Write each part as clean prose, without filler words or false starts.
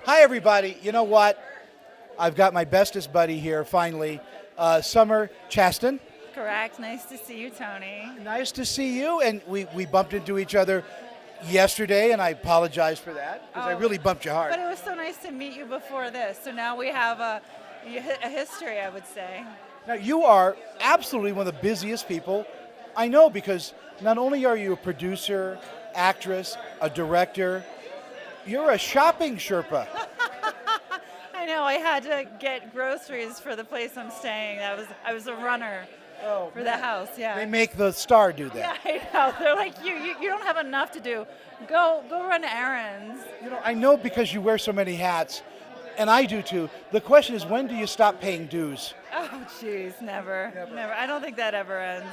Hi, everybody. You know what? I've got my bestest buddy here, finally, Summer Chastant. Correct. Nice to see you, Tony. Nice to see you. And we bumped into each other yesterday, and I apologize for that because I really bumped you hard. But it was so nice to meet you before this. So now we have a history, I would say. Now, you are absolutely one of the busiest people I know because not only are you a producer, actress, a director, you're a shopping Sherpa. I know. I had to get groceries for the place I'm staying. I was a runner for the house. Yeah. They make the star do that. Yeah, I know. They're like, you don't have enough to do. Go run errands. You know, I know because you wear so many hats, and I do too. The question is, when do you stop paying dues? Oh, jeez, never. I don't think that ever ends.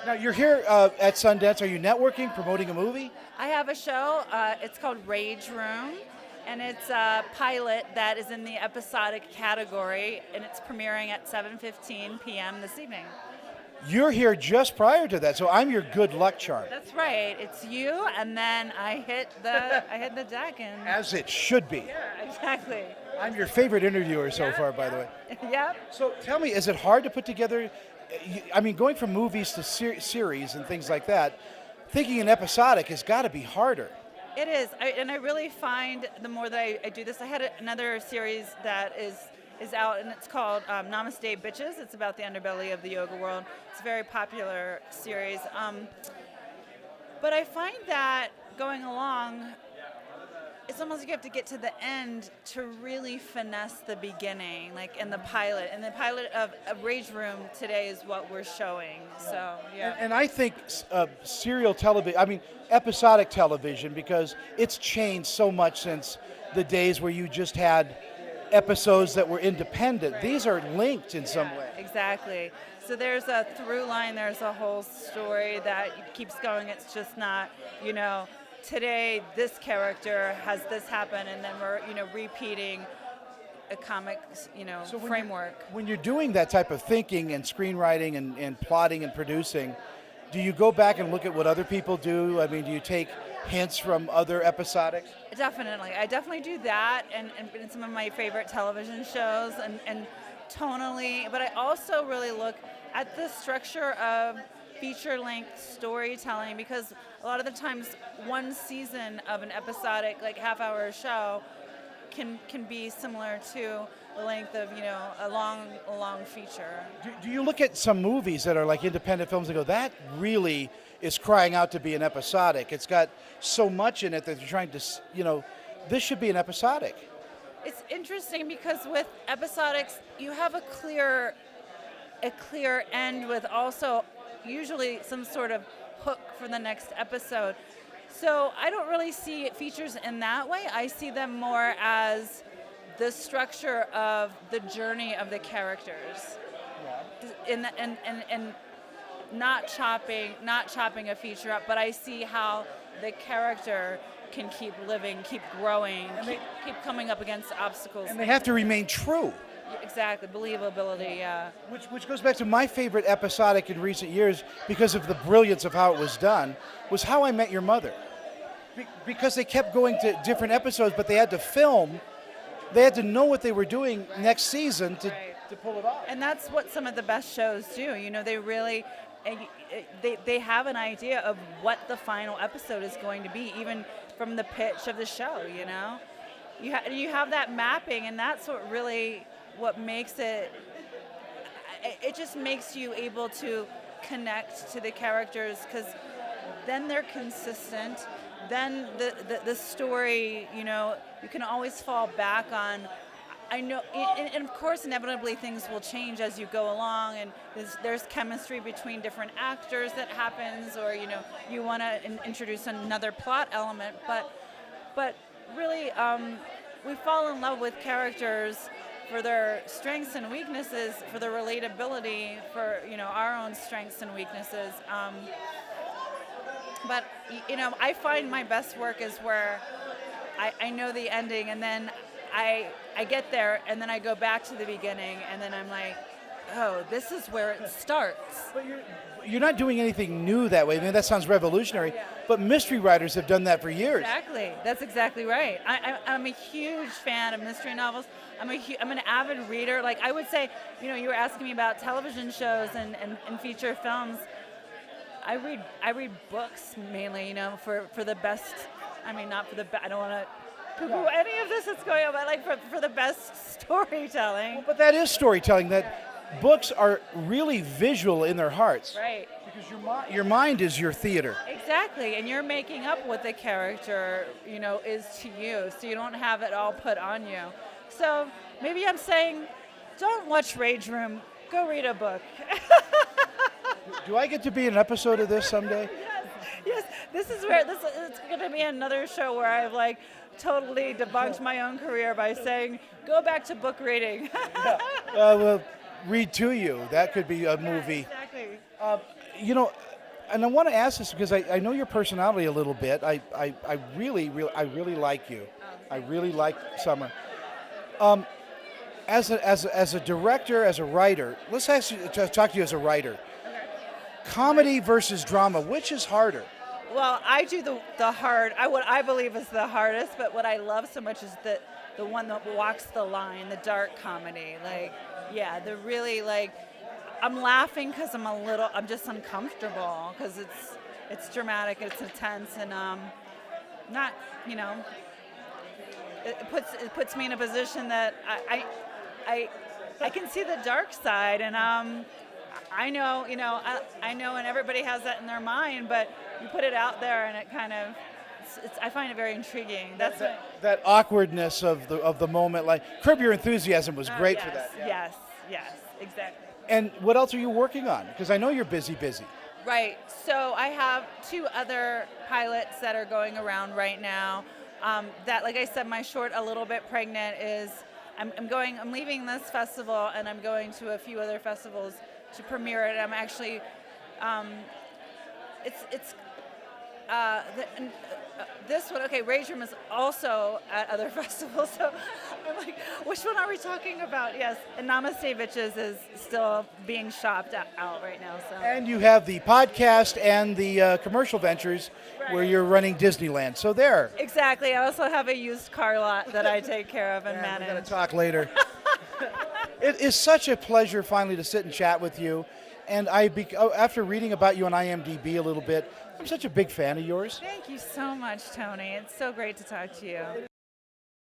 Now, you're here at Sundance. Are you networking, promoting a movie? I have a show. It's called Rage Room, and it's a pilot that is in the episodic category, and it's premiering at 7:15 p.m. this evening. You're here just prior to that, so I'm your good luck charm. That's right. It's you, and then I hit the deck, and As it should be. yeah, exactly. I'm your favorite interviewer so far, by the way. Yep. So tell me, is it hard to put together? I mean, going from movies to series and things like that, thinking an episodic has got to be harder. It is, and I really find the more that I do this, I had another series that is out, and it's called Namaste Bitches. It's about the underbelly of the yoga world. It's a very popular series. But I find that going along, it's almost like you have to get to the end to really finesse the beginning, like in the pilot. And the pilot of Rage Room today is what we're showing. So, yeah. And I think serial television, I mean, episodic television, because it's changed so much since the days where you just had episodes that were independent. These are linked in some way. Exactly. So there's a through line, there's a whole story that keeps going. It's just not, today this character has this happen, and then we're, repeating a comic, So framework. When you're doing that type of thinking and screenwriting and plotting and producing, do you go back and look at what other people do? I mean, do you take hints from other episodics? Definitely. I definitely do that, and in some of my favorite television shows, and tonally, but I also really look at the structure of feature-length storytelling, because a lot of the times one season of an episodic, like half-hour show can be similar to the length of, a long feature. Do you look at some movies that are like independent films and go, that really is crying out to be an episodic? It's got so much in it that you're trying to, this should be an episodic. It's interesting because with episodics, you have a clear end with also usually some sort of hook for the next episode. So I don't really see features in that way. I see them more as the structure of the journey of the characters, and not chopping a feature up. But I see how the character can keep living, keep growing, keep coming up against obstacles. And they have to remain true. Exactly, believability, yeah. Which goes back to my favorite episodic in recent years, because of the brilliance of how it was done, was How I Met Your Mother. Because they kept going to different episodes, but they had to film. They had to know what they were doing next season to pull it off. And that's what some of the best shows do. They really, they have an idea of what the final episode is going to be, even from the pitch of the show, You have that mapping, and that's what makes it just makes you able to connect to the characters, because then they're consistent. Then the story, you can always fall back on. I know, and of course, inevitably things will change as you go along, and there's chemistry between different actors that happens, or you want to introduce another plot element, but really, we fall in love with characters for their strengths and weaknesses, for their relatability, for our own strengths and weaknesses. But I find my best work is where I know the ending, and then I get there, and then I go back to the beginning, and then I'm like, oh, this is where it starts. But you're not doing anything new that way. I mean, that sounds revolutionary. Yeah. But mystery writers have done that for years. Exactly. That's exactly right. I'm a huge fan of mystery novels. I'm an avid reader. Like I would say, you were asking me about television shows and feature films. I read books mainly, for the best. I mean, not for the best. I don't want to poo-poo any of this that's going on, but like for the best storytelling. Well, but that is storytelling. That books are really visual in their hearts. Right. Because your mind is your theater. Exactly, and you're making up what the character, is to you, so you don't have it all put on you. So maybe I'm saying, don't watch Rage Room. Go read a book. Do I get to be in an episode of this someday? Yes. This is where it's going to be another show where I've like totally debunked my own career by saying, go back to book reading. Well, read to you. That could be a movie. Exactly. And I want to ask this because I know your personality a little bit. I really like you. I really like Summer. As a director, as a writer, let's talk to you as a writer. Comedy versus drama, which is harder? Well, I do the hard. What I believe is the hardest, but what I love so much is the one that walks the line, the dark comedy. Like, yeah, the really like. I'm laughing because I'm just uncomfortable because it's dramatic, it's intense, and not, it puts me in a position that I can see the dark side, and I know, I know, and everybody has that in their mind, but you put it out there, and it kind of, I find it very intriguing. That's that awkwardness of the moment. Like Curb Your Enthusiasm was great for that. Yeah. Yes, exactly. And what else are you working on? Because I know you're busy. Right. So I have 2 other pilots that are going around right now. That, like I said, my short, A Little Bit Pregnant, is I'm leaving this festival and I'm going to a few other festivals to premiere it. I'm actually, this one, okay, Rage Room is also at other festivals, so I'm like, which one are we talking about? Yes, and Namaste Bitches is still being shopped out right now. So. And you have the podcast and the commercial ventures where you're running Disneyland. So there. Exactly. I also have a used car lot that I take care of and manage. We're going to talk later. It is such a pleasure finally to sit and chat with you. And after reading about you on IMDb a little bit, I'm such a big fan of yours. Thank you so much, Tony. It's so great to talk to you.